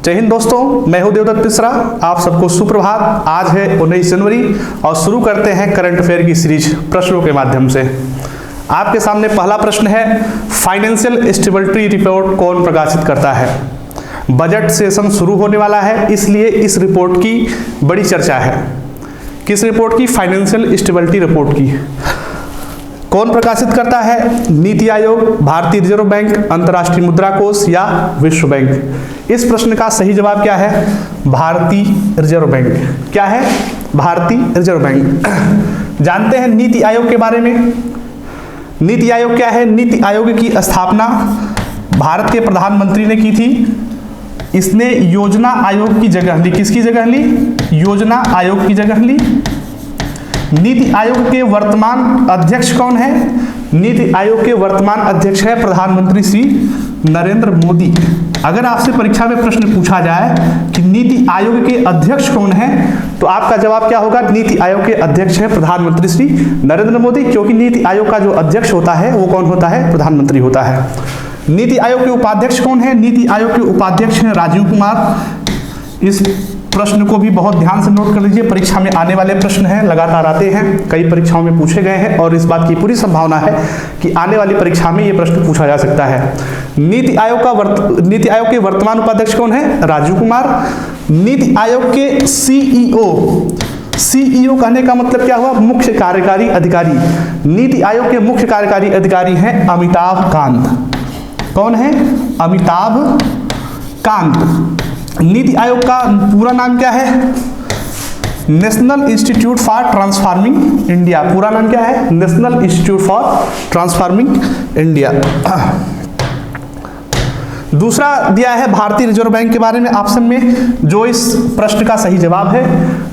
जय हिंद दोस्तों, मैं हूं देवदत्त मिश्रा। आप सबको सुप्रभात। आज है 19 जनवरी और शुरू करते हैं करंट अफेयर की सीरीज प्रश्नों के माध्यम से। आपके सामने पहला प्रश्न है, फाइनेंशियल स्टेबिलिटी रिपोर्ट कौन प्रकाशित करता है? बजट सेशन शुरू होने वाला है, इसलिए इस रिपोर्ट की बड़ी चर्चा है। किस रिपोर्ट की? फाइनेंशियल स्टेबिलिटी रिपोर्ट की। कौन प्रकाशित करता है? नीति आयोग, भारतीय रिजर्व बैंक, अंतर्राष्ट्रीय मुद्रा कोष या विश्व बैंक? इस प्रश्न का सही जवाब क्या है? भारतीय रिजर्व बैंक। क्या है? भारतीय रिजर्व बैंक। जानते हैं नीति आयोग के बारे में। नीति आयोग क्या है? नीति आयोग की स्थापना भारत के प्रधानमंत्री ने की थी। इसने योजना आयोग की जगह ली। किसकी जगह ली? योजना आयोग की जगह ली। नीति आयोग के वर्तमान अध्यक्ष कौन है? नीति आयोग के वर्तमान अध्यक्ष है प्रधानमंत्री श्री नरेंद्र मोदी। अगर आपसे परीक्षा में प्रश्न पूछा जाए कि नीति आयोग के अध्यक्ष कौन है, तो आपका जवाब क्या होगा? नीति आयोग के अध्यक्ष है प्रधानमंत्री श्री नरेंद्र मोदी, क्योंकि नीति आयोग का जो अध्यक्ष होता है वो कौन होता है? प्रधानमंत्री होता है। नीति आयोग के उपाध्यक्ष कौन है? नीति आयोग के उपाध्यक्ष हैं राजीव कुमार। इस प्रश्न को भी बहुत ध्यान से नोट कर लीजिए, परीक्षा में आने वाले प्रश्न हैं, लगातार आते हैं, कई परीक्षाओं में पूछे गए हैं और इस बात की पूरी संभावना है कि आने वाली परीक्षा में ये प्रश्न पूछा जा सकता है। नीति आयोग के वर्तमान उपाध्यक्ष कौन है? राजीव कुमार। नीति आयोग के सीईओ कहने का मतलब क्या हुआ? मुख्य कार्यकारी अधिकारी। नीति आयोग के मुख्य कार्यकारी अधिकारी हैं अमिताभ कांत। कौन है? अमिताभ कांत। नीति आयोग का पूरा नाम क्या है? National institute for transforming India. पूरा नाम क्या है? National institute for transforming India. दूसरा दिया है भारतीय रिजर्व बैंक के बारे में ऑप्शन में, जो इस प्रश्न का सही जवाब है।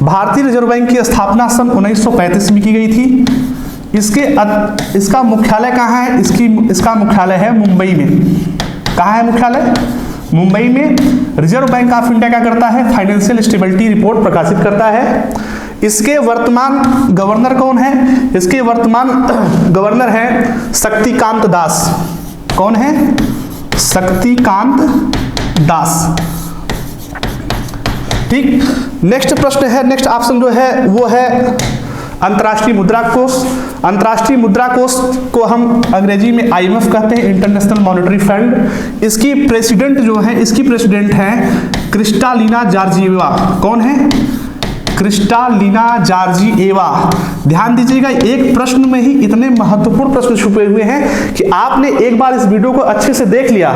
भारतीय रिजर्व बैंक की स्थापना सन 1935 में की गई थी। इसका मुख्यालय कहाँ है? इसका मुख्यालय है मुंबई में। कहाँ है मुख्यालय? मुंबई में। रिजर्व बैंक ऑफ इंडिया क्या करता है? फाइनेंशियल स्टेबिलिटी रिपोर्ट प्रकाशित करता है। इसके वर्तमान गवर्नर कौन है? इसके वर्तमान गवर्नर हैं शक्तिकांत दास। कौन है? शक्तिकांत दास। ठीक। नेक्स्ट प्रश्न है, नेक्स्ट ऑप्शन जो है वो है अंतर्राष्ट्रीय मुद्रा कोष। अंतर्राष्ट्रीय मुद्रा कोष को हम अंग्रेजी में IMF कहते हैं, इंटरनेशनल मॉनेटरी फंड। इसकी प्रेसिडेंट जो है, इसकी प्रेसिडेंट हैं क्रिस्टालिना जॉर्जिएवा। कौन है? Kristalina Georgieva. ध्यान दीजिएगा, एक प्रश्न में ही इतने महत्वपूर्ण प्रश्न छुपे हुए हैं कि आपने एक बार इस वीडियो को अच्छे से देख लिया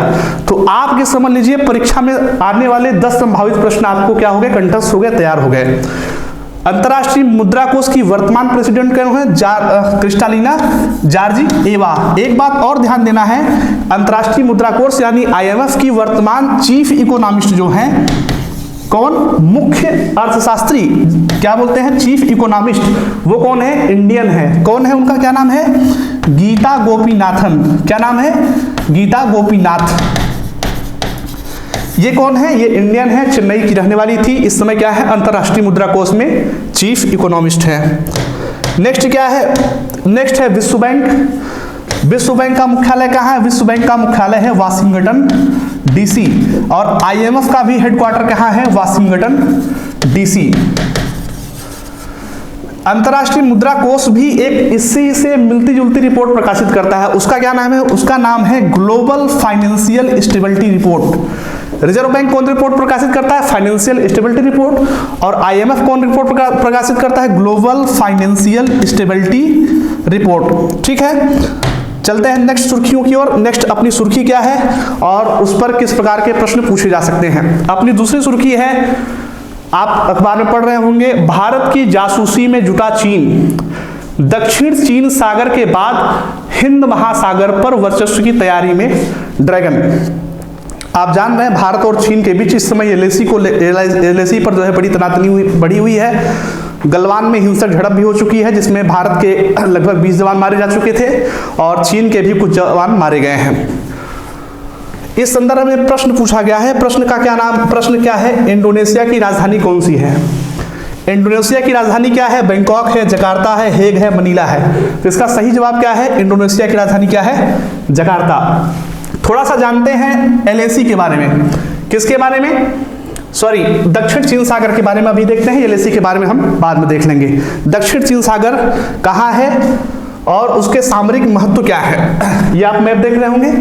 तो आपके समझ लीजिए परीक्षा में आने वाले 10 संभावित प्रश्न आपको क्या हो गए? कंठस्थ हो गए, तैयार हो गए। अंतर्राष्ट्रीय मुद्रा कोष की वर्तमान प्रेसिडेंट कौन है? Kristalina Georgieva. एक बात और ध्यान देना है, अंतर्राष्ट्रीय मुद्रा कोष यानी IMF की वर्तमान चीफ इकोनॉमिस्ट जो हैं, कौन? मुख्य अर्थशास्त्री। क्या बोलते हैं? Chief economist. वो कौन है? इंडियन है। कौन है? उनका क्या नाम है? गीता गोपीनाथन। क्या नाम है? गीता गोपीनाथ। ये कौन है? ये इंडियन है, चेन्नई की रहने वाली थी। इस समय क्या है? अंतर्राष्ट्रीय मुद्रा कोष में चीफ इकोनॉमिस्ट है। नेक्स्ट क्या है? नेक्स्ट है विश्व बैंक। विश्व बैंक का मुख्यालय कहाँ है? विश्व बैंक का मुख्यालय है वाशिंगटन DC। और IMF का भी हेडक्वार्टर कहाँ है? Washington DC। अंतर्राष्ट्रीय मुद्रा कोष भी एक इसी से मिलती जुलती रिपोर्ट प्रकाशित करता है। उसका क्या नाम है? उसका नाम है global financial stability report. Reserve bank कौन रिपोर्ट प्रकाशित करता है? Financial stability report. और IMF कौन रिपोर्ट प्रकाशित करता है? Global financial stability report. ठीक है, चलते हैं नेक्स्ट सुर्खियों की ओर। नेक्स्ट अपनी सुर्खी क्या है और उस पर किस प्रकार के प्रश्न पूछे जा सकते हैं? अपनी दूसरी सुर्खी है, आप अखबार में पढ़ रहे होंगे, भारत की जासूसी में जुटा चीन। दक्षिण चीन सागर के बाद हिंद महासागर पर वर्चस्व की तैयारी में ड्रैगन। आप जान रहे हैं भारत और चीन के बीच इस समय LAC पर जो है बड़ी तनातनी बढ़ी हुई है। गलवान में हिंसक झड़प भी हो चुकी है, जिसमें भारत के लगभग 20 जवान मारे जा चुके थे और चीन के भी कुछ जवान मारे गए हैं। इस संदर्भ में प्रश्न पूछा गया है। प्रश्न का क्या नाम? प्रश्न क्या है? इंडोनेशिया की राजधानी कौन सी है? इंडोनेशिया की राजधानी क्या है? बैंकॉक है, जकार्ता है, हेग है, मनीला है। तो इसका सही जवाब क्या है? इंडोनेशिया की राजधानी क्या है? जकार्ता। थोड़ा सा जानते हैं LAC के बारे में। किसके बारे में? सॉरी, दक्षिण चीन सागर के बारे में अभी देखते हैं, एलएसी के बारे में हम बाद में देख लेंगे। दक्षिण चीन सागर कहाँ है और उसके सामरिक महत्व क्या है, ये आप मैप देख रहे होंगे,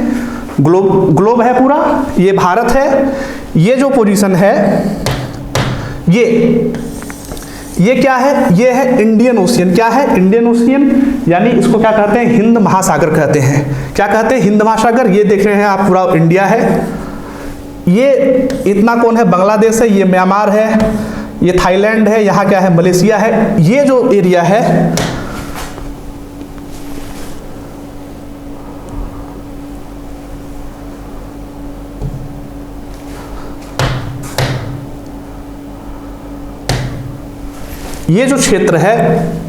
ग्लोब है पूरा, ये भारत है, ये जो पोजीशन है ये क्या है, ये है इंडियन ओशियन। क्या है? इंडियन ओशियन, यानी इसको क्या कहते हैं, हिंद महासागर कहते हैं। क्या कहते हैं? हिंद महासागर। ये देख रहे हैं आप, पूरा इंडिया है। ये इतना कौन है? बांग्लादेश है, ये म्यांमार है, ये थाईलैंड है, यहाँ क्या है? मलेशिया है। ये जो एरिया है ये जो क्षेत्र है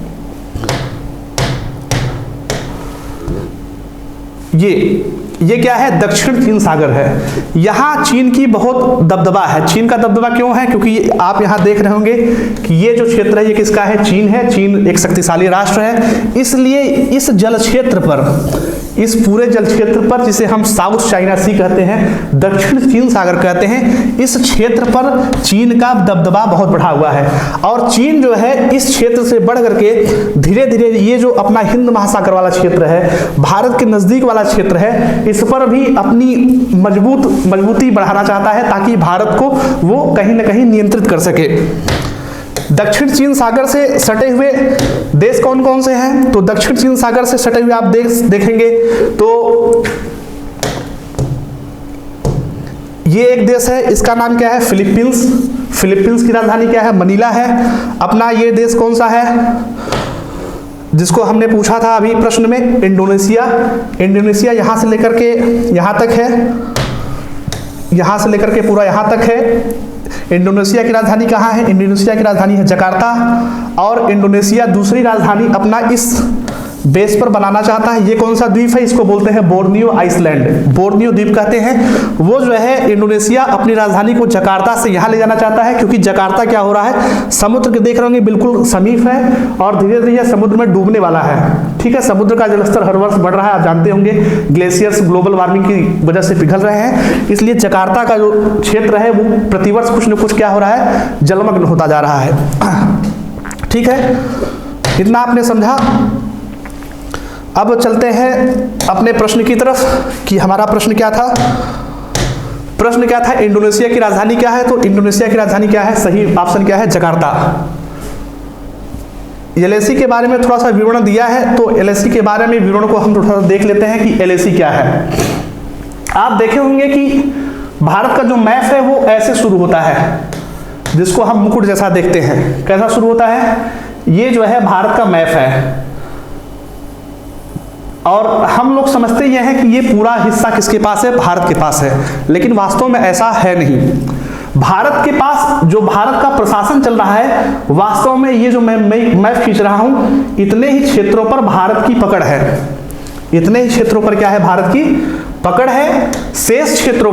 ये क्या है? दक्षिण चीन सागर है। यहाँ चीन की बहुत दबदबा है। चीन का दबदबा क्यों है? क्योंकि आप यहाँ देख रहे होंगे कि ये जो क्षेत्र है ये किसका है? चीन है। चीन एक शक्तिशाली राष्ट्र है, इसलिए इस जल क्षेत्र पर, इस पूरे जल क्षेत्र पर, जिसे हम साउथ चाइना सी कहते हैं, दक्षिण चीन सागर कहते हैं, इस क्षेत्र पर चीन का दबदबा बहुत बढ़ा हुआ है। और चीन जो है इस क्षेत्र से बढ़ करके धीरे धीरे ये जो अपना हिंद महासागर वाला क्षेत्र है, भारत के नजदीक वाला क्षेत्र है, इस पर भी अपनी मजबूती बढ़ाना चाहता है, ताकि भारत को वो कहीं ना कहीं नियंत्रित कर सके। दक्षिण चीन सागर से सटे हुए देश कौन कौन से हैं? तो दक्षिण चीन सागर से सटे हुए आप देखेंगे तो ये एक देश है, इसका नाम क्या है? फिलीपींस। फिलीपींस की राजधानी क्या है? मनीला है। अपना ये देश कौन सा है जिसको हमने पूछा था अभी प्रश्न में? इंडोनेशिया। इंडोनेशिया यहाँ से लेकर के यहाँ तक है, यहाँ से लेकर के पूरा यहाँ तक है। इंडोनेशिया की राजधानी कहाँ है? इंडोनेशिया की राजधानी है जकार्ता। और इंडोनेशिया दूसरी राजधानी अपना इस बेस पर बनाना चाहता है। ये कौन सा द्वीप है? इसको बोलते हैं बोर्नियो आइसलैंड, बोर्नियो द्वीप कहते हैं। वो जो है इंडोनेशिया अपनी राजधानी को जकार्ता से यहाँ ले जाना चाहता है, क्योंकि जकार्ता क्या हो रहा है? समुद्र के देख रहे होंगे बिल्कुल समीप है और धीरे धीरे समुद्र में डूबने वाला है। ठीक है, समुद्र का जलस्तर हर वर्ष बढ़ रहा है, आप जानते होंगे, ग्लेशियर्स ग्लोबल वार्मिंग की वजह से पिघल रहे हैं, इसलिए जकार्ता का जो क्षेत्र है वो प्रतिवर्ष कुछ न कुछ क्या हो रहा है? जलमग्न होता जा रहा है। ठीक है, इतना आपने समझा। अब चलते हैं अपने प्रश्न की तरफ कि हमारा प्रश्न क्या था। प्रश्न क्या था? इंडोनेशिया की राजधानी क्या है? तो इंडोनेशिया की राजधानी क्या है? सही ऑप्शन क्या है? जकार्ता। एलएसी के बारे में थोड़ा सा विवरण दिया है, तो एलएसी के बारे में विवरण को हम थोड़ा सा देख लेते हैं कि एलएसी क्या है। आप देखे होंगे कि भारत का जो मैप है वो ऐसे शुरू होता है, जिसको हम मुकुट जैसा देखते हैं। कैसा शुरू होता है? ये जो है भारत का मैप है, और हम लोग समझते ये हैं कि ये पूरा हिस्सा किसके पास है? भारत के पास है, लेकिन वास्तव में ऐसा है नहीं। भारत के पास जो भारत का प्रशासन चल रहा है, वास्तव में ये जो मैं मैप खींच रहा हूं, इतने ही क्षेत्रों पर भारत की पकड़ है। इतने ही क्षेत्रों पर क्या है? भारत की पकड़ है। शेष क्षेत्रों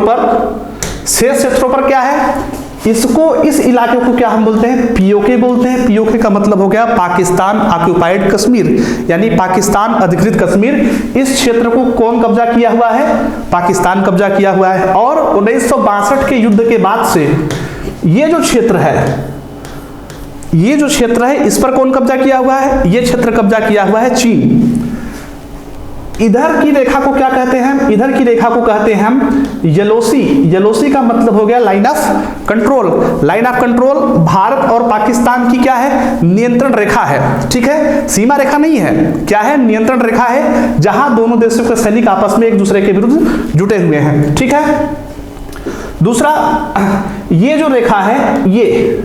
पर क्या है? इसको, इस इलाके को क्या हम बोलते हैं? पीओके बोलते हैं। पीओके का मतलब हो गया पाकिस्तान ऑक्युपाइड कश्मीर, यानी पाकिस्तान अधिकृत कश्मीर। इस क्षेत्र को कौन कब्जा किया हुआ है? पाकिस्तान कब्जा किया हुआ है। और 1962 के युद्ध के बाद से ये जो क्षेत्र है, इस पर कौन कब्जा किया हुआ है? ये क्षेत्र कब्जा किया हुआ है चीन। इधर की रेखा को क्या कहते हैं? इधर की रेखा को कहते हैं हम येलोसी। येलोसी का मतलब हो गया line of control. Line of control Bharat और पाकिस्तान की क्या है? नियंत्रण रेखा है। ठीक है, सीमा रेखा नहीं है, क्या है? नियंत्रण रेखा है, जहां दोनों देशों के सैनिक आपस में एक दूसरे के विरुद्ध जुटे हुए हैं। ठीक है, दूसरा, ये जो रेखा है, ये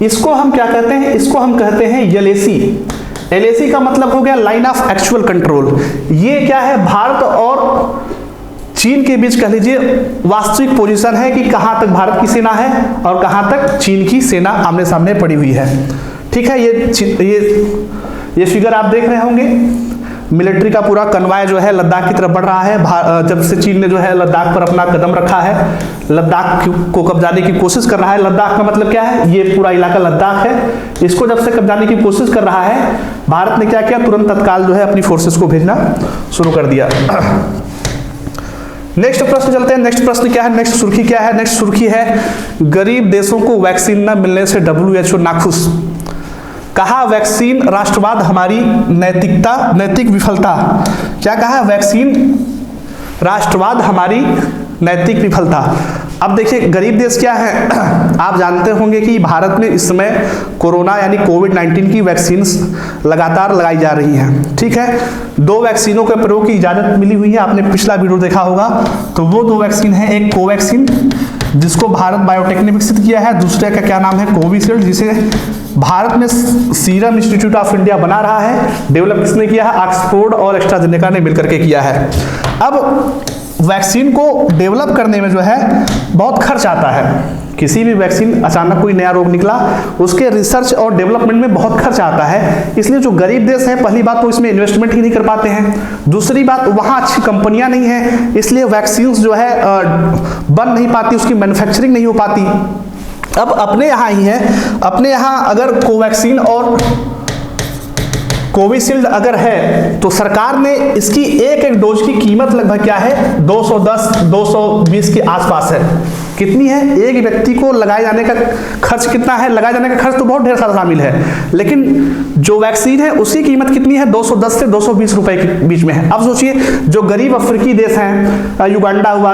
इसको हम क्या कहते हैं? इसको हम कहते हैं एलएसी। एलएसी का मतलब हो गया लाइन ऑफ एक्चुअल कंट्रोल। ये क्या है? भारत और चीन के बीच कह लीजिए वास्तविक पोजीशन है कि कहां तक भारत की सेना है और कहां तक चीन की सेना आमने सामने पड़ी हुई है। ठीक है, ये फिगर आप देख रहे होंगे, मिलिट्री का पूरा कन्वाय जो है लद्दाख की तरफ बढ़ रहा है। जब से चीन ने जो है लद्दाख पर अपना कदम रखा है, लद्दाख को कब्जाने की कोशिश कर रहा है। लद्दाख का मतलब क्या है? ये पूरा इलाका लद्दाख है। इसको जब से कब्जाने की कोशिश कर रहा है, भारत ने क्या किया? तुरंत तत्काल जो है अपनी फोर्सेस को भेजना शुरू कर दिया। नेक्स्ट प्रश्न चलते हैं। नेक्स्ट प्रश्न क्या है, नेक्स्ट सुर्खी क्या है? नेक्स्ट सुर्खी है गरीब देशों को वैक्सीन न मिलने से WHO नाखुश। कहा वैक्सीन राष्ट्रवाद हमारी नैतिक विफलता। क्या कहा? वैक्सीन राष्ट्रवाद हमारी नैतिक विफलता। अब देखिए गरीब देश क्या है, आप जानते होंगे कि भारत में इस समय कोरोना यानी कोविड-19 की वैक्सीन लगातार लगाई जा रही हैं। ठीक है, 2 वैक्सीनों के प्रयोग की इजाजत मिली हुई है, आपने पिछला वीडियो देखा होगा। तो वो 2 वैक्सीन है, एक कोवैक्सीन जिसको भारत बायोटेक ने विकसित किया है, दूसरे का क्या नाम है कोविशील्ड, जिसे भारत में सीरम इंस्टीट्यूट ऑफ इंडिया बना रहा है। डेवलप किसने किया है? ऑक्सफोर्ड और एस्ट्राजेनेका ने मिलकर के किया है। अब वैक्सीन को डेवलप करने में जो है बहुत खर्च आता है। किसी भी वैक्सीन, अचानक कोई नया रोग निकला, उसके रिसर्च और डेवलपमेंट में बहुत खर्च आता है। इसलिए जो गरीब देश है, पहली बात तो इसमें इन्वेस्टमेंट ही नहीं कर पाते हैं, दूसरी बात वहाँ अच्छी कंपनियां नहीं हैं, इसलिए वैक्सीन जो है बन नहीं पाती, उसकी मैन्युफैक्चरिंग नहीं हो पाती। अब अपने यहाँ ही है, अपने यहाँ अगर कोवैक्सीन और कोविशील्ड अगर है तो सरकार ने इसकी एक डोज की कीमत लगभग क्या है 210-220 के आसपास है। कितनी है? एक व्यक्ति को लगाए जाने का खर्च कितना है? लगाए जाने का खर्च तो बहुत ढेर सारा शामिल है, लेकिन जो वैक्सीन है उसकी कीमत कितनी है? 210 से 220 रुपए के बीच में है। अब सोचिए जो गरीब अफ्रीकी देश हैं, युगांडा हुआ,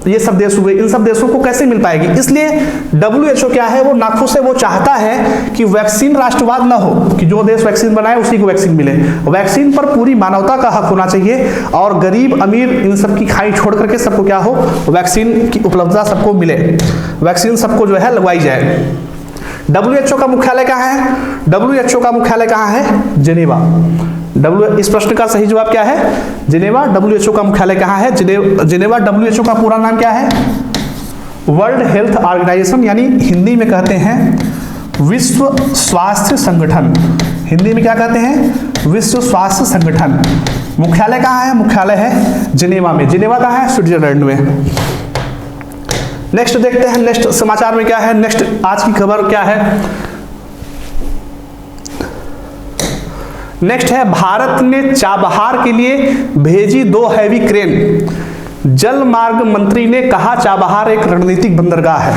ये सब देश हुए, इन सब देशों को कैसे मिल पाएगी? इसलिए WHO क्या है, वो नाखुश है, वो चाहता है कि वैक्सीन राष्ट्रवाद ना हो, कि जो देश वैक्सीन बनाए उसी को वैक्सीन मिले। वैक्सीन पर पूरी मानवता का हक होना चाहिए और गरीब अमीर इन सब की खाई छोड़ करके सबको क्या हो, वैक्सीन की उपलब्धता सबको मिले, वैक्सीन सबको जो है लगवाई जाए। WHO का मुख्यालय कहाँ है? WHO का मुख्यालय कहाँ है? जिनेवा। इस प्रश्न का सही जवाब क्या है? जिनेवा। WHO का मुख्यालय कहाँ है? जिनेवा। WHO का पूरा नाम क्या है? वर्ल्ड हेल्थ ऑर्गेनाइजेशन, यानी हिंदी में कहते हैं विश्व स्वास्थ्य संगठन। हिंदी में क्या कहते हैं? विश्व स्वास्थ्य संगठन। मुख्यालय कहाँ है? मुख्यालय है जिनेवा में। जिनेवा कहाँ है? स्विट्जरलैंड में। नेक्स्ट देखते हैं, नेक्स्ट समाचार में क्या है, नेक्स्ट आज की खबर क्या है। नेक्स्ट है भारत ने चाबहार के लिए भेजी 2 हैवी क्रेन। जल मार्ग मंत्री ने कहा चाबहार एक रणनीतिक बंदरगाह है।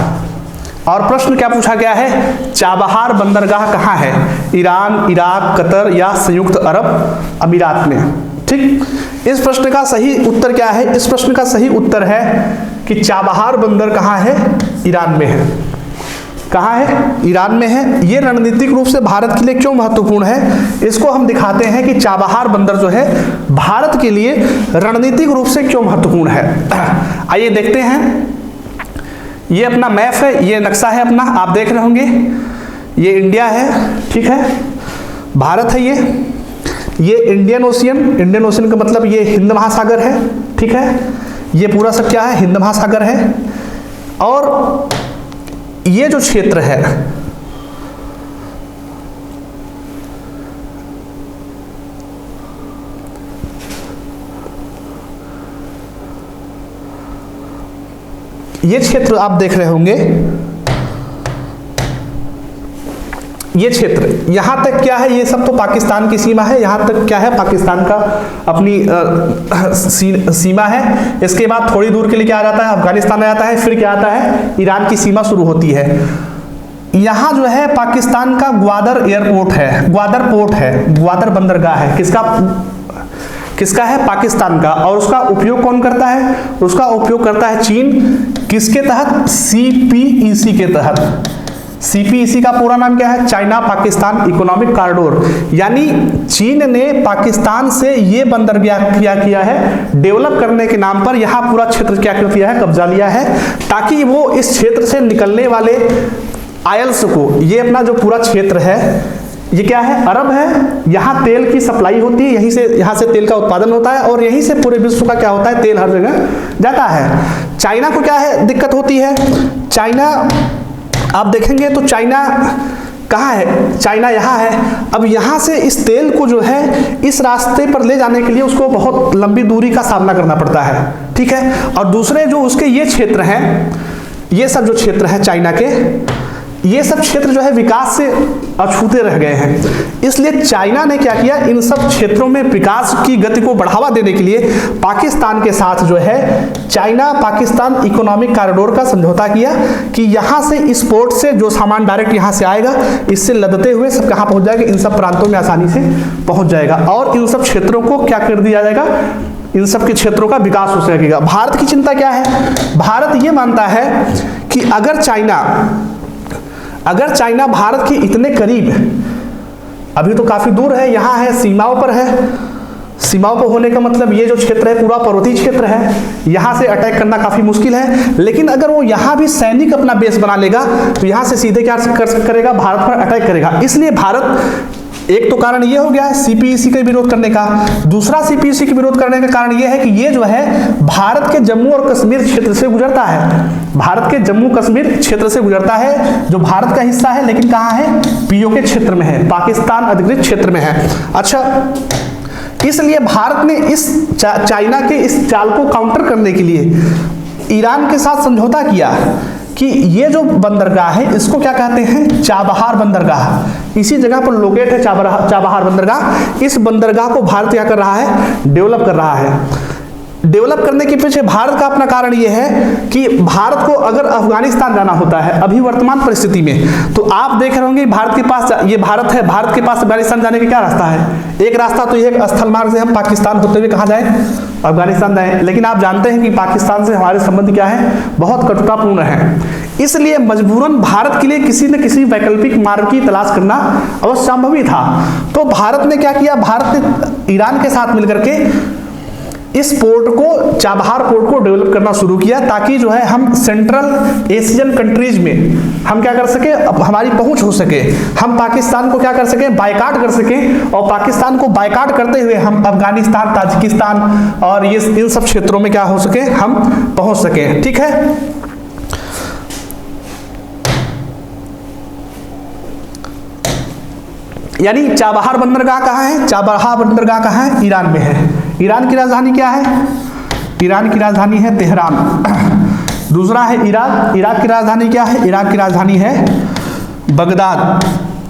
और प्रश्न क्या पूछा गया है? चाबहार बंदरगाह कहाँ है? ईरान, इराक, कतर या संयुक्त अरब अमीरात में। ठीक, इस प्रश्न का सही उत्तर क्या है? इस प्रश्न का सही उत्तर है कि चाबहार बंदर कहाँ है? ईरान में है। कहाँ है? ईरान में है। ये रणनीतिक रूप से भारत के लिए क्यों महत्वपूर्ण है, इसको हम दिखाते हैं कि चाबहार बंदर जो है भारत के लिए रणनीतिक रूप से क्यों महत्वपूर्ण है। आइए देखते हैं। ये अपना मैप है, ये नक्शा है अपना, आप देख रहे होंगे, ये इंडिया है, ठीक है, भारत है ये इंडियन ओशियन का मतलब ये हिंद महासागर है, ठीक है, ये पूरा सब क्या है? हिंद महासागर है। और ये जो क्षेत्र है, ये क्षेत्र आप देख रहे होंगे, ये क्षेत्र यहां तक क्या है? ये सब तो पाकिस्तान की सीमा है, यहां तक क्या है? पाकिस्तान का अपनी सीमा है। इसके बाद थोड़ी दूर के लिए क्या आ जाता है? अफगानिस्तान आ जाता है, फिर क्या आता है? ईरान की सीमा शुरू होती है। यहां जो है पाकिस्तान का ग्वादर एयरपोर्ट है, ग्वादर पोर्ट है, ग्वादर बंदरगाह है। किसका है? पाकिस्तान का। और उसका उपयोग कौन करता है? उसका उपयोग करता है चीन। किसके तहत? CPEC के तहत। CPEC का पूरा नाम क्या है? China Pakistan economic corridor. यानी चीन ने पाकिस्तान से ये बंदरगाह किया है डेवलप करने के नाम पर, यहाँ पूरा क्षेत्र क्या किया है? कब्जा लिया है, ताकि वो इस क्षेत्र से निकलने वाले आयल्स को, ये अपना जो पूरा क्षेत्र है ये क्या है? अरब है, यहाँ तेल की सप्लाई होती है, यहाँ से तेल का उत्पादन होता है और यहीं से पूरे विश्व का क्या होता है? तेल हर जगह जाता है। चाइना को क्या है दिक्कत होती है? चाइना आप देखेंगे तो चाइना कहाँ है? चाइना यहाँ है। अब यहाँ से इस तेल को जो है इस रास्ते पर ले जाने के लिए उसको बहुत लंबी दूरी का सामना करना पड़ता है, ठीक है। और दूसरे जो उसके ये क्षेत्र हैं, ये सब जो क्षेत्र है चाइना के, ये सब क्षेत्र जो है विकास से अछूते रह गए हैं। इसलिए चाइना ने क्या किया, इन सब क्षेत्रों में विकास की गति को बढ़ावा देने के लिए पाकिस्तान के साथ जो है चाइना पाकिस्तान इकोनॉमिक कॉरिडोर का समझौता किया कि यहां से इस पोर्ट से जो सामान डायरेक्ट यहां से आएगा, इससे लदते हुए सब कहां पहुंच जाएगा, इन सब प्रांतों में आसानी से पहुंच जाएगा और इन सब क्षेत्रों को क्या कर दिया जाएगा, इन सब के क्षेत्रों का विकास हो सकेगा। भारत की चिंता क्या है, भारत ये मानता है कि अगर चाइना भारत के इतने करीब, अभी तो काफी दूर है, यहां है, सीमाओं पर है, सीमाओं पर होने का मतलब ये जो क्षेत्र है पूरा पर्वतीय क्षेत्र है, यहां से अटैक करना काफी मुश्किल है। लेकिन अगर वो यहां भी सैनिक अपना बेस बना लेगा तो यहां से सीधे क्या करेगा, भारत पर अटैक करेगा। इसलिए भारत, एक तो कारण ये हो गया सीपीईसी का विरोध करने का, दूसरा सीपीईसी के विरोध करने का कारण ये है कि ये जो है भारत के जम्मू और कश्मीर क्षेत्र से गुजरता है, भारत के जम्मू कश्मीर क्षेत्र से गुजरता है जो भारत का हिस्सा है, लेकिन कहां है, पीओके क्षेत्र में है, पाकिस्तान अधिकृत क्षेत्र में है। अच्छा, इसलिए भारत ने इस चाइना के इस चाल को काउंटर करने के लिए ईरान के साथ समझौता किया कि ये जो बंदरगाह है इसको क्या कहते हैं, चाबहार बंदरगाह, इसी जगह पर लोकेट है चाबहार बंदरगाह। इस बंदरगाह को भारत क्या कर रहा है, डेवलप कर रहा है। डेवलप करने के पीछे भारत का अपना कारण यह है कि भारत को अगर अफगानिस्तान जाना होता है अभी वर्तमान परिस्थिति में, तो आप देख रहे होंगे भारत के पास, ये भारत है, भारत के पास अफगानिस्तान जाने का क्या रास्ता है, एक रास्ता तो यह स्थल मार्ग से हम पाकिस्तान होते हुए कहाँ जाए, अफगानिस्तान जाए। लेकिन आप जानते हैं कि पाकिस्तान से हमारे संबंध क्या है, बहुत कटुतापूर्ण है। इसलिए मजबूरन भारत के लिए किसी न किसी वैकल्पिक मार्ग की तलाश करना अवश्य संभव ही था। तो भारत ने क्या किया, भारत ने ईरान के साथ मिलकर के इस पोर्ट को, चाबहार पोर्ट को डेवलप करना शुरू किया, ताकि जो है हम सेंट्रल एशियन कंट्रीज में हम क्या कर सके, हमारी पहुंच हो सके, हम पाकिस्तान को क्या कर सके, बायकाट कर सके, और पाकिस्तान को बायकाट करते हुए हम अफगानिस्तान, ताजिकिस्तान और ये इन सब क्षेत्रों में क्या हो सके, हम पहुंच सके। ठीक है, यानी चाबहार बंदरगाह कहाँ है, चाबहार बंदरगाह कहाँ है, ईरान में है। ईरान की राजधानी क्या है, ईरान की राजधानी है तेहरान। दूसरा है इराक, इराक की राजधानी क्या है, इराक की राजधानी है बगदाद।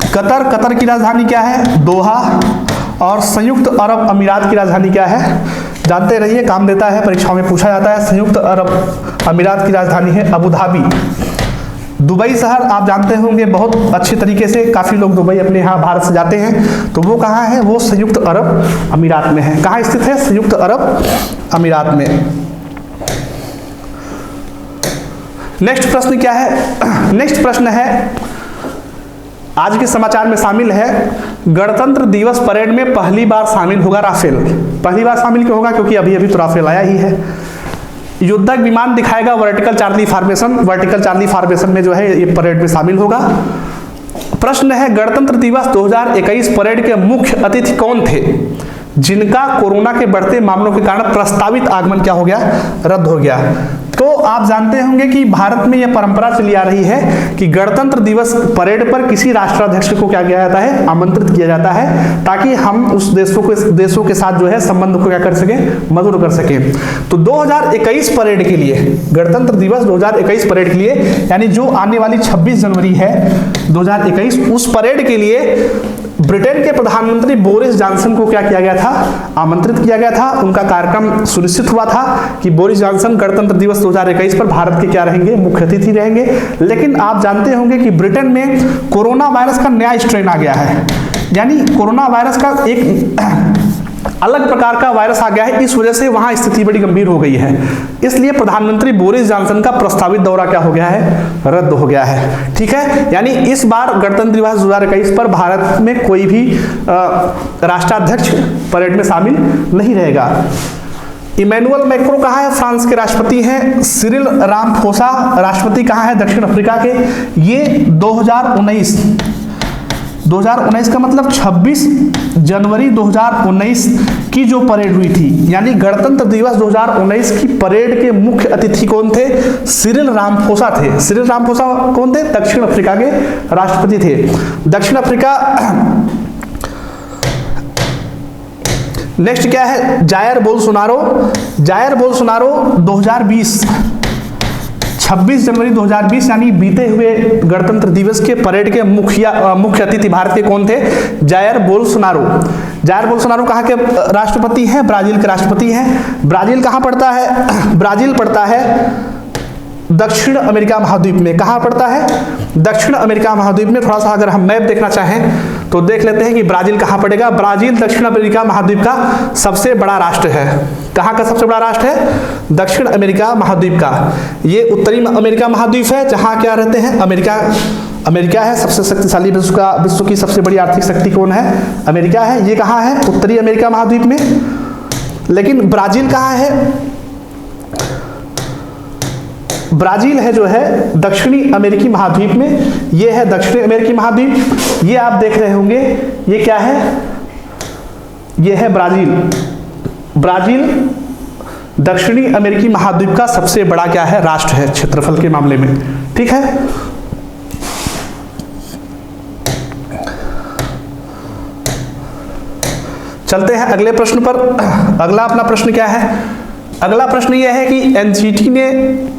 कतर, कतर की राजधानी क्या है, दोहा। और संयुक्त अरब अमीरात की राजधानी क्या है, जानते रहिए, काम देता है, परीक्षाओं में पूछा जाता है। संयुक्त अरब अमीरात की राजधानी है अबू धाबी। दुबई शहर आप जानते होंगे बहुत अच्छे तरीके से, काफ़ी लोग दुबई अपने यहाँ भारत से जाते हैं, तो वो कहाँ है, वो संयुक्त अरब अमीरात में है। कहाँ स्थित है, संयुक्त अरब अमीरात में। नेक्स्ट प्रश्न क्या है, नेक्स्ट प्रश्न है आज के समाचार में शामिल है, गणतंत्र दिवस परेड में पहली बार शामिल होगा राफेल। पहली बार शामिल क्यों होगा, क्योंकि अभी अभी तो राफेल आया ही है। युद्धक विमान दिखाएगा vertical Charlie formation, vertical Charlie formation में जो है ये परेड में शामिल होगा। प्रश्न है, गणतंत्र दिवस 2021 परेड के मुख्य अतिथि कौन थे जिनका कोरोना के बढ़ते मामलों के कारण प्रस्तावित आगमन क्या हो गया, रद्द हो गया। तो आप जानते होंगे कि भारत में यह परंपरा चली आ रही है कि गणतंत्र दिवस परेड पर किसी राष्ट्राध्यक्ष को क्या किया जाता है, आमंत्रित किया जाता है, ताकि हम उस देशों के साथ जो है संबंध को क्या कर सके, मधुर कर सके। तो 2021 परेड के लिए, गणतंत्र दिवस 2021 परेड के लिए, यानी जो आने वाली 26 जनवरी है 2021, उस परेड के लिए ब्रिटेन के प्रधानमंत्री बोरिस जॉनसन को क्या किया गया था, आमंत्रित किया गया था। उनका कार्यक्रम सुनिश्चित हुआ था कि बोरिस जॉनसन गणतंत्र दिवस 2021 पर भारत के क्या रहेंगे, मुख्य अतिथि रहेंगे। लेकिन आप जानते होंगे कि ब्रिटेन में कोरोना वायरस का नया स्ट्रेन आ गया है, यानी कोरोना वायरस का एक अलग प्रकार का वायरस आ गया है, इस वजह से वहां स्थिति बड़ी गंभीर हो गई है। इसलिए प्रधानमंत्री बोरिस जॉनसन का प्रस्तावित दौरा क्या हो गया है, रद्द हो गया है। ठीक है, यानी इस बार गणतंत्र दिवस 2021 पर भारत में कोई भी राष्ट्राध्यक्ष परेड में शामिल नहीं रहेगा। इमैनुअल मैक्रो कहाँ है, फ्रांस के राष्ट्रपति हैं। सिरिल रामफोसा राष्ट्रपति कहाँ है, दक्षिण अफ्रीका के। ये 2019 का मतलब 26 जनवरी 2019 की जो परेड हुई थी, यानी गणतंत्र दिवस 2019 की परेड के मुख्य अतिथि कौन थे, सिरिल रामफोसा थे। सिरिल रामफोसा कौन थे, दक्षिण अफ्रीका के राष्ट्रपति थे। दक्षिण अफ्रीका। नेक्स्ट क्या है, जायर बोल्सोनारो। जायर बोल्सोनारो 2020 26 जनवरी 2020 यानी बीते हुए गणतंत्र दिवस के परेड के मुख्य अतिथि भारत के कौन थे? Jair Bolsonaro. जायर बोल्सोनारो कहाँ के राष्ट्रपति हैं? ब्राजील के राष्ट्रपति हैं। ब्राजील कहाँ पड़ता है? ब्राजील पड़ता है दक्षिण अमेरिका महाद्वीप में। कहाँ पड़ता है? दक्षिण अमेरिका महाद्वीप में। थोड़ा सा अगर हम मैप देखना चाहें तो देख लेते हैं कि ब्राजील कहाँ पड़ेगा। ब्राजील दक्षिण अमेरिका महाद्वीप का सबसे बड़ा राष्ट्र है। कहाँ का सबसे बड़ा राष्ट्र है? दक्षिण अमेरिका महाद्वीप का। ये उत्तरी अमेरिका महाद्वीप है जहाँ क्या रहते हैं? अमेरिका है सबसे शक्तिशाली विश्व की सबसे बड़ी आर्थिक शक्ति कौन है? अमेरिका है। ये कहाँ है? उत्तरी अमेरिका महाद्वीप में। लेकिन ब्राजील कहाँ है? ब्राजील है जो है दक्षिणी अमेरिकी महाद्वीप में। ये है दक्षिणी अमेरिकी महाद्वीप। ये आप देख रहे होंगे ये क्या है? ये है ब्राजील। ब्राजील दक्षिणी अमेरिकी महाद्वीप का सबसे बड़ा क्या है? राष्ट्र है क्षेत्रफल के मामले में। ठीक है, चलते हैं अगले प्रश्न पर। अगला अपना प्रश्न क्या है? अगला प्रश्न यह है कि एनजीटी ने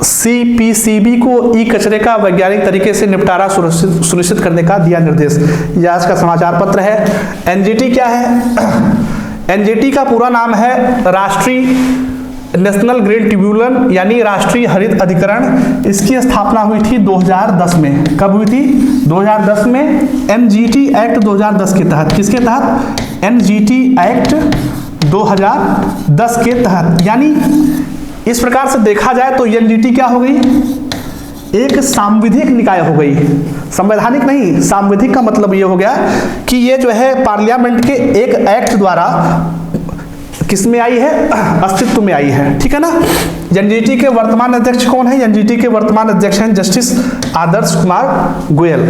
सीपीसीबी को ई कचरे का वैज्ञानिक तरीके से निपटारा सुनिश्चित करने का दिया निर्देश। यह आज का समाचार पत्र है। एनजीटी क्या है? एनजीटी का पूरा नाम है राष्ट्रीय नेशनल ग्रीन ट्रिब्यूनल यानी राष्ट्रीय हरित अधिकरण। इसकी स्थापना हुई थी 2010 में। कब हुई थी? 2010 में। एनजीटी एक्ट 2010 के तहत। किसके तहत? एनजीटी एक्ट 2010 के तहत। यानी इस प्रकार से देखा जाए तो एनजीटी क्या हो गई? एक सांविधिक निकाय हो गई। संवैधानिक नहीं, सांविधिक का मतलब ये हो गया कि ये जो है पार्लियामेंट के एक एक्ट द्वारा किस में आई है? अस्तित्व में आई है। ठीक है ना। एनजीटी के वर्तमान अध्यक्ष कौन है? एनजीटी के वर्तमान अध्यक्ष हैं जस्टिस आदर्श कुमार गोयल।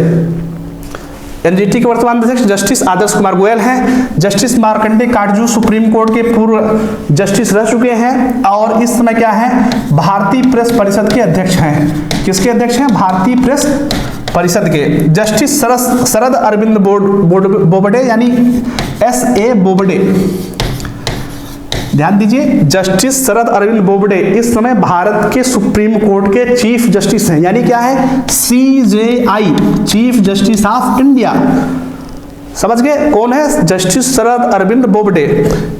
एनजीटी के वर्तमान अध्यक्ष जस्टिस आदर्श कुमार गोयल हैं। Justice Markandey Katju Supreme Court के पूर्व जस्टिस रह चुके हैं और इस समय क्या है? भारतीय प्रेस परिषद के अध्यक्ष हैं। किसके अध्यक्ष हैं? भारतीय प्रेस परिषद के। जस्टिस शरद अरविंद बोबडे यानी SA बोबडे, ध्यान दीजिए, जस्टिस शरद अरविंद बोबडे इस समय भारत के सुप्रीम कोर्ट के चीफ जस्टिस हैं। यानी क्या है? CJI, chief justice of India. समझ गए? कौन है? Justice Sharad Arvind Bobde.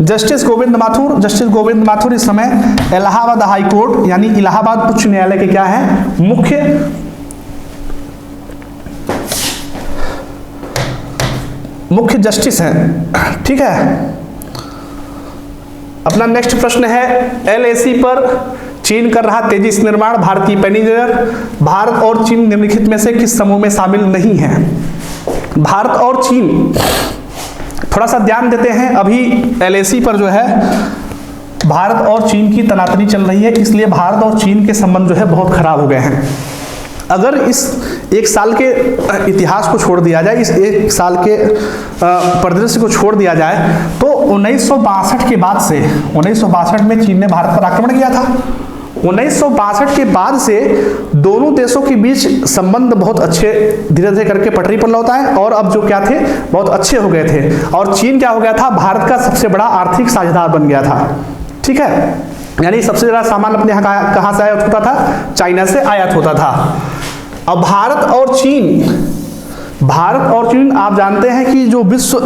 Justice Govind Mathur, justice Govind Mathur इस समय इलाहाबाद हाई कोर्ट यानी इलाहाबाद उच्च न्यायालय के क्या है? मुख्य जस्टिस हैं। ठीक है, अपना नेक्स्ट प्रश्न है LAC पर चीन कर रहा तेजी से निर्माण भारतीय पैसेंजर। भारत और चीन निम्नलिखित में से किस समूह में शामिल नहीं है? भारत और चीन, थोड़ा सा ध्यान देते हैं। अभी LAC पर जो है भारत और चीन की तनातनी चल रही है, इसलिए भारत और चीन के संबंध जो है बहुत खराब हो गए हैं। अगर इस एक साल के इतिहास को छोड़ दिया जाए, इस एक साल के परिदृश्य को छोड़ दिया जाए तो 1962 के बाद से, 1962 में चीन ने भारत पर आक्रमण किया था। 1962 के बाद से दोनों देशों के बीच संबंध बहुत अच्छे धीरे धीरे करके पटरी पर लौटा है और अब जो क्या थे? बहुत अच्छे हो गए थे। और चीन क्या हो गया था? भारत का सबसे बड़ा आर्थिक साझेदार बन गया था। ठीक है, यानी सबसे ज्यादा सामान अपने यहाँ कहाँ से आयात होता था? चाइना से आयात होता था। अब भारत और चीन आप जानते हैं कि जो विश्व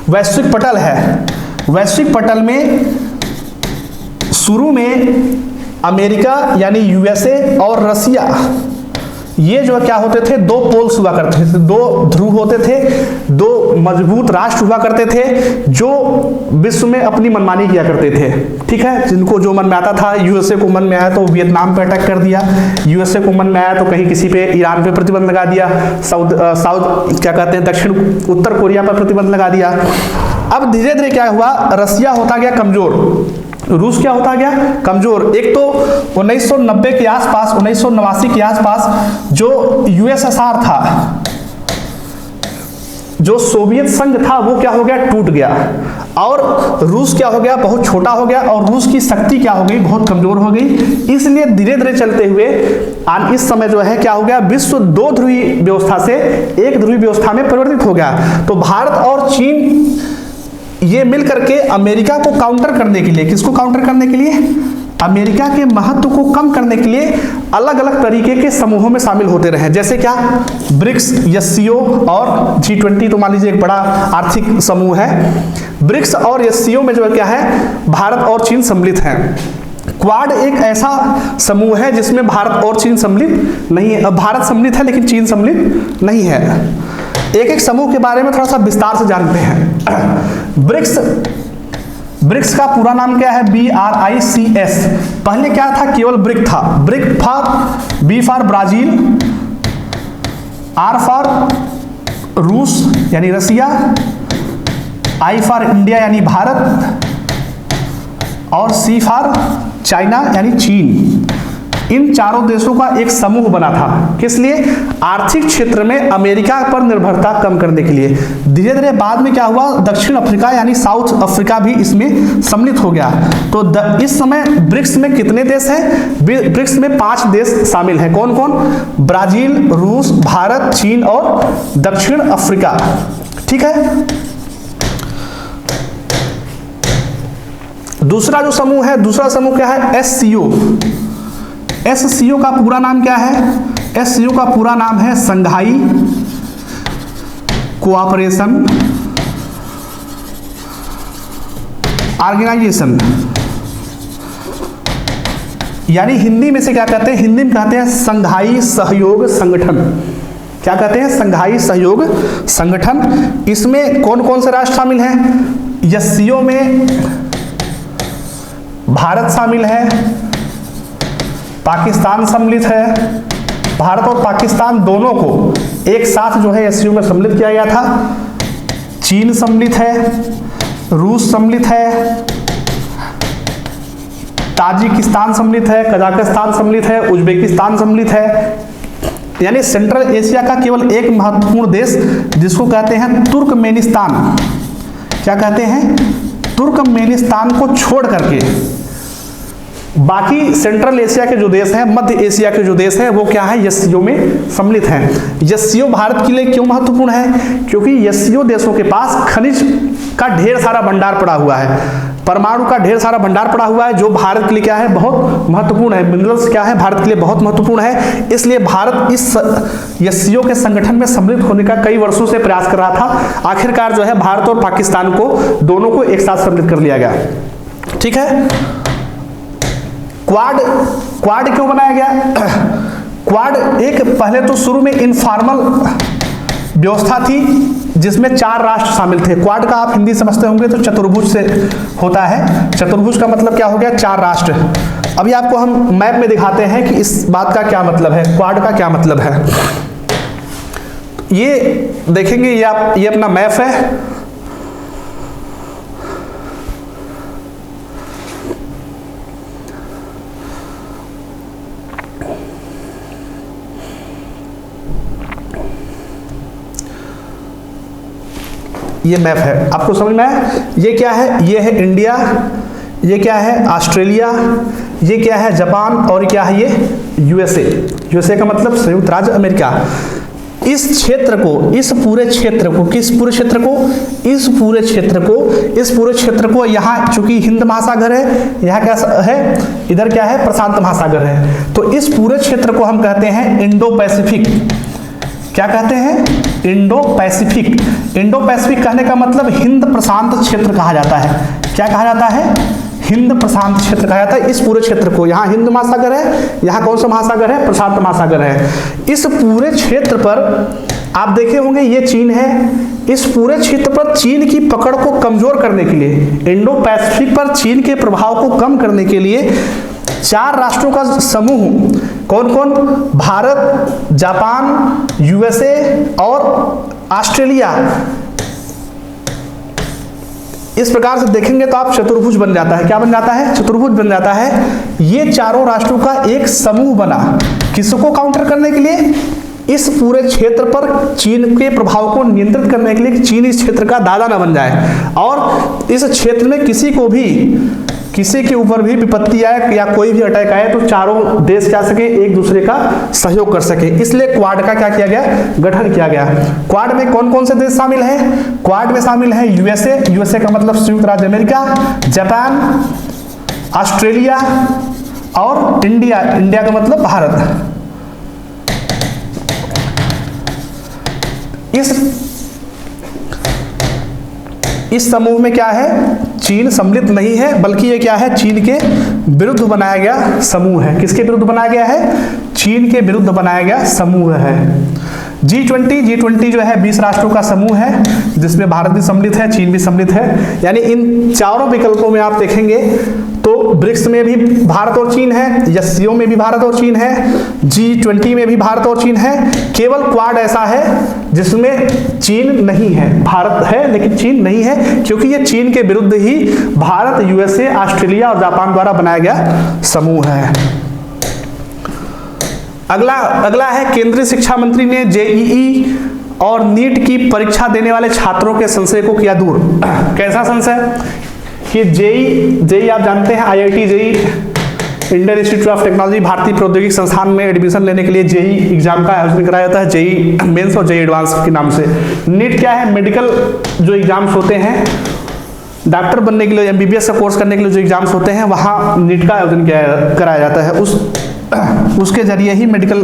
वैश्विक पटल है, वैश्विक पटल में शुरू में अमेरिका यानी USA और रसिया, ये जो क्या होते थे? दो पोल्स हुआ करते थे, दो ध्रुव होते थे, दो मजबूत राष्ट्र हुआ करते थे जो विश्व में अपनी मनमानी किया करते थे। ठीक है, जिनको जो मन में आता था, USA को मन में आया तो वियतनाम पे अटैक कर दिया, USA को मन में आया तो कहीं किसी पे ईरान पे प्रतिबंध लगा दिया, साउथ क्या कहते हैं दक्षिण उत्तर कोरिया पर प्रतिबंध लगा दिया। अब धीरे धीरे क्या हुआ? रसिया होता गया कमजोर, रूस क्या होता गया? कमजोर। एक तो 1990 के आसपास, 1989 के आसपास जो USSR था, जो सोवियत संघ था, वो क्या हो गया? टूट गया। और रूस क्या हो गया? बहुत छोटा हो गया और रूस की शक्ति क्या हो गई? बहुत कमजोर हो गई। इसलिए धीरे धीरे चलते हुए इस समय जो है क्या हो गया? विश्व दो ध्रुवीय व्यवस्था से एक ध्रुवीय व्यवस्था में परिवर्तित हो गया। तो भारत और चीन ये मिल करके अमेरिका को काउंटर करने के लिए, किसको काउंटर करने के लिए? अमेरिका के महत्व को कम करने के लिए अलग अलग तरीके के समूहों में शामिल होते रहे। जैसे क्या, ब्रिक्स, एससीओ और G20 तो मान लीजिए एक बड़ा आर्थिक समूह है। ब्रिक्स और एससीओ में जो है क्या है, भारत और चीन सम्मिलित हैं। क्वाड एक ऐसा समूह है जिसमें भारत और चीन सम्मिलित नहीं है। भारत सम्मिलित है लेकिन चीन सम्मिलित नहीं है। एक एक समूह के बारे में थोड़ा सा विस्तार से जानते हैं। ब्रिक्स का पूरा नाम क्या है, BRICS। पहले क्या था, केवल ब्रिक था। Brick for, B for Brazil, R for रूस यानी रसिया, I फॉर इंडिया यानी भारत और C फॉर चाइना यानी चीन। इन चारों देशों का एक समूह बना था। किस लिए, आर्थिक क्षेत्र में अमेरिका पर निर्भरता कम करने के लिए। धीरे धीरे बाद में क्या हुआ, दक्षिण अफ्रीका यानी साउथ अफ्रीका भी इसमें सम्मिलित हो गया। तो इस समय ब्रिक्स में कितने देश हैं, ब्रिक्स में 5 देश शामिल हैं। कौन कौन, ब्राजील, रूस, भारत, चीन और दक्षिण अफ्रीका। ठीक है। दूसरा जो समूह है, दूसरा समूह क्या है, SCO। SCO का पूरा नाम क्या है, SCO का पूरा नाम है संघाई कोऑपरेशन ऑर्गेनाइजेशन, यानी हिंदी में से क्या कहते हैं, हिंदी में कहते हैं संघाई सहयोग संगठन। क्या कहते हैं, संघाई सहयोग संगठन। इसमें कौन कौन से राष्ट्र शामिल हैं, SCO में भारत शामिल है, पाकिस्तान सम्मिलित है। भारत और पाकिस्तान दोनों को एक साथ जो है SCO में सम्मिलित किया गया था। चीन सम्मिलित है, रूस सम्मिलित है, ताजिकिस्तान सम्मिलित है, कजाकिस्तान सम्मिलित है, उज्बेकिस्तान सम्मिलित है। यानी सेंट्रल एशिया का केवल एक महत्वपूर्ण देश जिसको कहते हैं तुर्कमेनिस्तान, क्या कहते हैं, तुर्कमेनिस्तान को छोड़ करके बाकी सेंट्रल एशिया के जो देश हैं, मध्य एशिया के जो देश हैं, वो क्या है, SCO में सम्मिलित हैं। SCO भारत के लिए क्यों महत्वपूर्ण है, क्योंकि SCO देशों के पास खनिज का ढेर सारा भंडार पड़ा हुआ है, परमाणु का ढेर सारा भंडार पड़ा हुआ है, जो भारत के लिए क्या है, बहुत महत्वपूर्ण है। मिनरल्स क्या है, भारत के लिए बहुत महत्वपूर्ण है। इसलिए भारत इस SCO के संगठन में सम्मिलित होने का कई वर्षों से प्रयास कर रहा था। आखिरकार जो है भारत और पाकिस्तान को, दोनों को एक साथ सम्मिलित कर लिया गया। ठीक है। क्वाड क्यों बनाया गया, क्वाड एक पहले तो शुरू में इनफॉर्मल व्यवस्था थी जिसमें 4 राष्ट्र शामिल थे। क्वाड का आप हिंदी समझते होंगे तो चतुर्भुज से होता है। चतुर्भुज का मतलब क्या हो गया, 4 राष्ट्र। अभी आपको हम मैप में दिखाते हैं कि इस बात का क्या मतलब है, क्वाड का क्या मतलब है। ये देखेंगे, ये अपना मैप है। ये मैप है, आपको समझ में आया। ये क्या है, ये है इंडिया, ये क्या है ऑस्ट्रेलिया, ये क्या है जापान और क्या है ये यूएसए का मतलब संयुक्त राज्य अमेरिका। इस क्षेत्र को, इस पूरे क्षेत्र को, किस पूरे क्षेत्र को, इस पूरे क्षेत्र को, इस पूरे क्षेत्र को, यहाँ चूंकि हिंद महासागर है, यहाँ क्या है, इधर क्या है, प्रशांत महासागर है, तो इस पूरे क्षेत्र को हम कहते हैं इंडो पैसिफिक। क्या कहते हैं, इंडो पैसिफिक। इंडो पैसिफिक कहने का मतलब हिंद प्रशांत क्षेत्र कहा जाता है। क्या कहा जाता है, हिंद प्रशांत क्षेत्र कहा जाता है इस पूरे क्षेत्र को। यहाँ हिंद महासागर है, यहाँ कौन सा महासागर है, प्रशांत महासागर है। इस पूरे क्षेत्र पर आप देखे होंगे ये चीन है। इस पूरे क्षेत्र पर चीन की पकड़ को कमजोर करने के लिए, इंडो पैसिफिक पर चीन के प्रभाव को कम करने के लिए 4 राष्ट्रों का समूह, कौन कौन, भारत, जापान, यूएसए और ऑस्ट्रेलिया। इस प्रकार से देखेंगे तो आप चतुर्भुज बन जाता है। क्या बन जाता है, चतुर्भुज बन जाता है। ये चारों राष्ट्रों का एक समूह बना, किसको काउंटर करने के लिए, इस पूरे क्षेत्र पर चीन के प्रभाव को नियंत्रित करने के लिए कि चीन इस क्षेत्र का दादा न बन जाए और इस क्षेत्र में किसी के ऊपर भी विपत्ति आए या कोई भी अटैक आए तो चारों देश क्या सके, एक दूसरे का सहयोग कर सके। इसलिए क्वाड का क्या किया गया, गठन किया गया। क्वाड में कौन कौन से देश शामिल हैं, क्वाड में शामिल है यूएसए का मतलब संयुक्त राज्य अमेरिका, जापान, ऑस्ट्रेलिया और इंडिया, इंडिया का मतलब भारत। इस समूह में क्या है, चीन सम्मिलित नहीं है, बल्कि ये क्या है, चीन के विरुद्ध बनाया गया समूह है। किसके विरुद्ध बनाया गया है, चीन के विरुद्ध बनाया गया समूह है। G20 जो है 20 राष्ट्रों का समूह है, जिसमें भारत भी सम्मिलित है, चीन भी सम्मिलित है। यानी इन चारों विकल्पों में आप देखेंगे तो ब्रिक्स में भी भारत और चीन है, SCO में भी भारत और चीन है, G20 में भी भारत और चीन है। केवल क्वाड ऐसा है जिसमें चीन नहीं है, भारत है लेकिन चीन नहीं है, क्योंकि ये चीन के विरुद्ध ही भारत, USA, ऑस्ट्रेलिया और जापान द्वारा बनाया गया समूह है। अगला है, केंद्रीय शिक्षा मंत्री ने JEE और नीट की परीक्षा देने वाले छात्रों के संशय को किया दूर। कैसा संशय कि JEE आप जानते हैं, IIT JEE, Indian institute of technology, भारतीय प्रौद्योगिक संस्थान में एडमिशन लेने के लिए JEE एग्जाम का आयोजन कराया जाता है, JEE मेंस और JEE एडवांस के नाम से। नीट क्या है, मेडिकल जो एग्जाम्स होते हैं, डॉक्टर बनने के लिए, MBBS का कोर्स करने के लिए जो एग्जाम्स होते हैं, वहाँ नीट का आयोजन कराया जाता है। उसके जरिए ही मेडिकल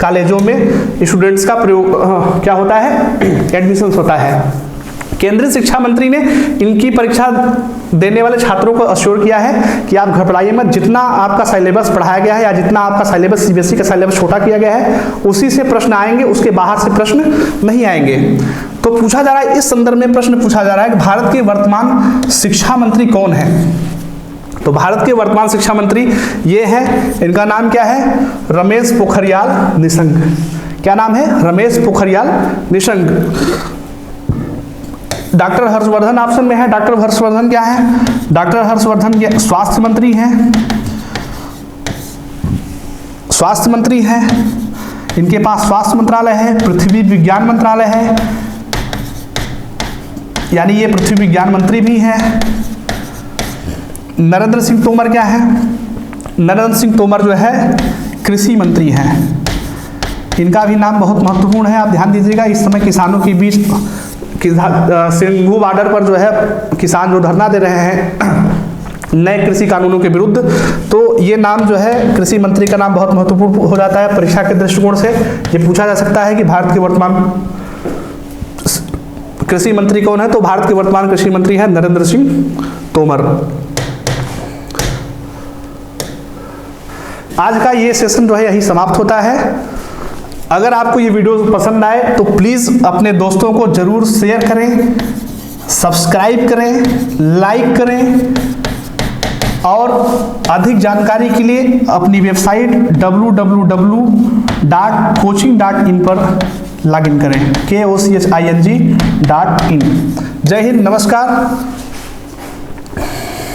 कॉलेजों में स्टूडेंट्स का प्रयोग क्या होता है, एडमिशन होता है। केंद्रीय शिक्षा मंत्री ने इनकी परीक्षा देने वाले छात्रों को अश्योर किया है कि आप घबराइए मत, जितना आपका सिलेबस पढ़ाया गया है या जितना आपका सिलेबस CBSE का सिलेबस छोटा किया गया है उसी से प्रश्न आएंगे, उसके बाहर से प्रश्न नहीं आएंगे। तो पूछा जा रहा है, इस संदर्भ में प्रश्न पूछा जा रहा है कि भारत के वर्तमान शिक्षा मंत्री कौन है। तो भारत के वर्तमान शिक्षा मंत्री ये है, इनका नाम क्या है, रमेश पोखरियाल निशंक। क्या नाम है, रमेश पोखरियाल निशंक। डॉक्टर हर्षवर्धन ऑप्शन में है। डॉक्टर हर्षवर्धन क्या है, डॉक्टर हर्षवर्धन ये स्वास्थ्य मंत्री हैं, स्वास्थ्य मंत्री हैं। इनके पास स्वास्थ्य मंत्रालय है, पृथ्वी विज्ञान मंत्रालय है, यानी ये पृथ्वी विज्ञान मंत्री भी हैं। नरेंद्र सिंह तोमर क्या है, नरेंद्र सिंह तोमर जो है कृषि मंत्री हैं। इनका भी नाम बहुत महत्वपूर्ण है, आप ध्यान दीजिएगा। इस समय किसानों के बीच सिंघू बॉर्डर पर जो है किसान जो धरना दे रहे हैं नए कृषि कानूनों के विरुद्ध, तो ये नाम जो है कृषि मंत्री का नाम बहुत महत्वपूर्ण हो जाता है परीक्षा के दृष्टिकोण से। ये पूछा जा सकता है कि भारत के वर्तमान कृषि मंत्री कौन है, तो भारत के वर्तमान कृषि मंत्री है नरेंद्र सिंह तोमर। आज का ये सेशन जो है यही समाप्त होता है। अगर आपको ये वीडियो पसंद आए तो प्लीज़ अपने दोस्तों को जरूर शेयर करें, सब्सक्राइब करें, लाइक करें और अधिक जानकारी के लिए अपनी वेबसाइट www.coaching.in पर लॉगिन करें, KOCHING.in। जय हिंद, नमस्कार।